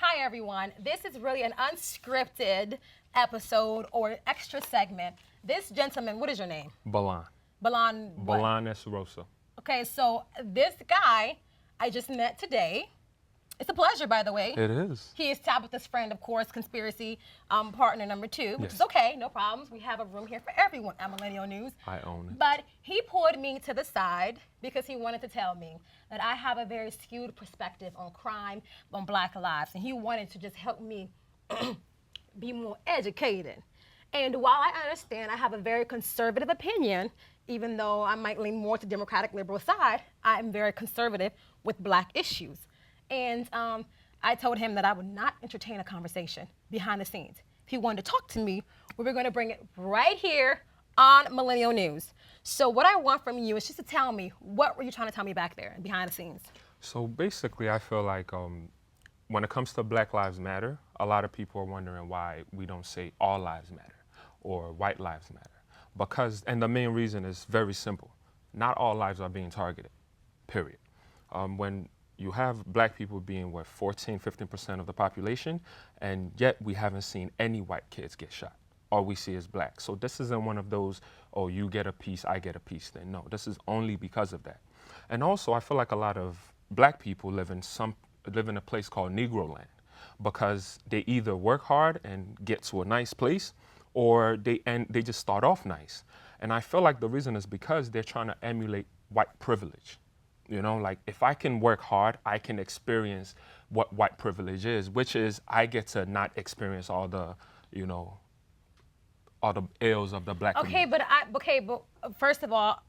Hi, everyone. This is really an unscripted episode or extra segment. This gentleman, what is your name? Balan. Balan what? Balan Rosa. Okay, so this guy I just met today. It's a pleasure, by the way. It is. He is Tabitha's friend, of course, conspiracy partner number 2, which is okay, no problems. We have a room here for everyone at Millennial News. I own it. But he pulled me to the side because he wanted to tell me that I have a very skewed perspective on crime, on Black lives, and he wanted to just help me be more educated. And while I understand I have a very conservative opinion, even though I might lean more to Democratic liberal side, I am very conservative with Black issues. And I told him that I would not entertain a conversation behind the scenes. If he wanted to talk to me, we were going to bring it right here on Millennial News. So what I want from you is just to tell me, what were you trying to tell me back there behind the scenes? So basically, I feel like when it comes to Black Lives Matter, a lot of people are wondering why we don't say all lives matter or white lives matter. And the main reason is very simple. Not all lives are being targeted, period. When you have Black people being, 14–15% of the population, and yet we haven't seen any white kids get shot. All we see is Black. So this isn't one of those, oh, you get a piece, I get a piece thing. No, this is only because of that. And also, I feel like a lot of Black people live in a place called Negro land because they either work hard and get to a nice place, or they just start off nice. And I feel like the reason is because they're trying to emulate white privilege. You know, like if I can work hard, I can experience what white privilege is, which is I get to not experience all the, all the ills of the Black community. But first of all,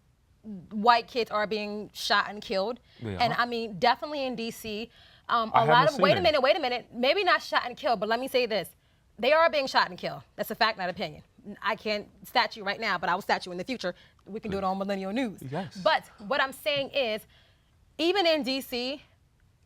white kids are being shot and killed. Yeah. And I mean, definitely in DC, wait a minute, maybe not shot and killed, but let me say this. They are being shot and killed. That's a fact, not opinion. I can't stat you right now, but I will stat you in the future. We can do it on Millennial News. Yes. But what I'm saying is, even in DC,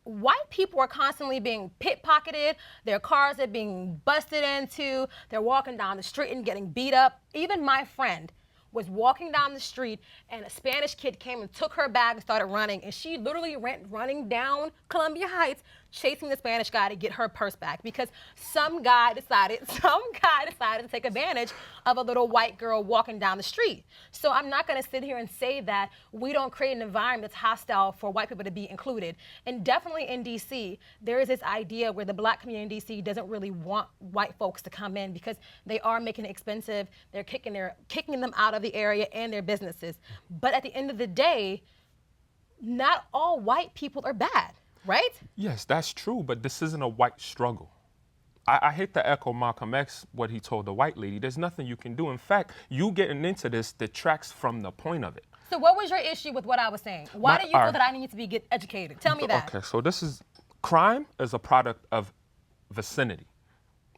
white people are constantly being pickpocketed. Their cars are being busted into. They're walking down the street and getting beat up. Even my friend was walking down the street and a Spanish kid came and took her bag and started running. And she literally went running down Columbia Heights, chasing the Spanish guy to get her purse back because some guy decided to take advantage of a little white girl walking down the street. So I'm not gonna sit here and say that we don't create an environment that's hostile for white people to be included. And definitely in DC, there is this idea where the Black community in DC doesn't really want white folks to come in because they are making it expensive. They're kicking them out of the area and their businesses. But at the end of the day, not all white people are bad. Right? Yes, that's true, but this isn't a white struggle. I hate to echo Malcolm X, what he told the white lady. There's nothing you can do. In fact, you getting into this detracts from the point of it. So what was your issue with what I was saying? Why do you feel that I need to get educated? Tell me that. Okay, so crime is a product of vicinity,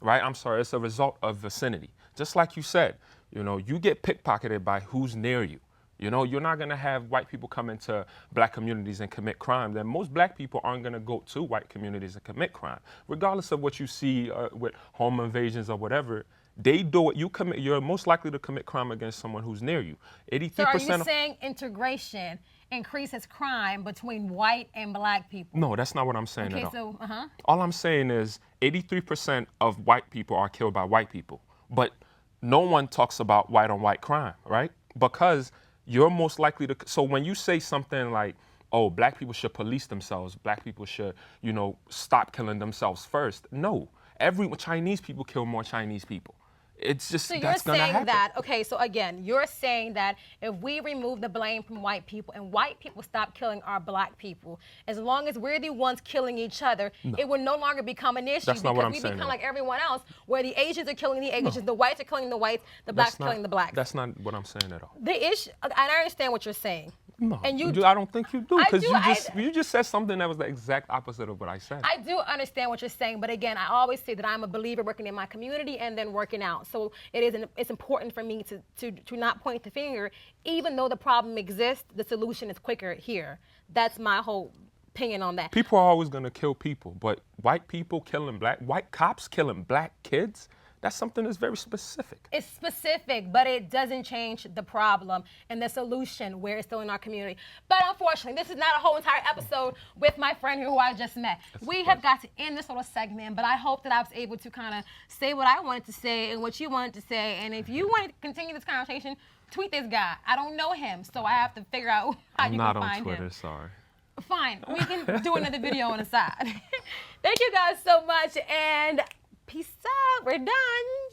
right? I'm sorry, it's a result of vicinity. Just like you said, you get pickpocketed by who's near you. You're not going to have white people come into Black communities and commit crime. Then most Black people aren't going to go to white communities and commit crime. Regardless of what you see with home invasions or whatever, they do it. You're most likely to commit crime against someone who's near you. 83%. So are you saying integration increases crime between white and Black people? No, that's not what I'm saying at all. Okay, so, All I'm saying is 83% of white people are killed by white people. But no one talks about white on white crime, right? Because you're most likely to, so when you say something like, oh, Black people should police themselves, Black people should, stop killing themselves first. No, Chinese people kill more Chinese people. It's just, so that's going to happen. So again, you're saying that if we remove the blame from white people and white people stop killing our Black people, as long as we're the ones killing each other, it will no longer become an issue because we become like everyone else, where the Asians are killing the Asians, the whites are killing the whites, the Blacks are killing the Blacks. That's not what I'm saying at all. The issue, and I understand what you're saying. No, and I don't think you do, because you just said something that was the exact opposite of what I said. I do understand what you're saying, but again, I always say that I'm a believer working in my community and then working out. So it's important for me to not point the finger, even though the problem exists. The solution is quicker here. That's my whole opinion on that. People are always going to kill people, but white cops killing Black kids, That's something that's very specific. It's specific, but it doesn't change the problem and the solution where it's still in our community. But unfortunately, this is not a whole entire episode with my friend here who I just met. We have got to end this little segment, but I hope that I was able to kind of say what I wanted to say and what you wanted to say. And if you want to continue this conversation, tweet this guy. I don't know him, so I have to figure out how you can find him. I'm not on Twitter, sorry. Fine, we can do another video on the side. Thank you guys so much, and peace out. We're done.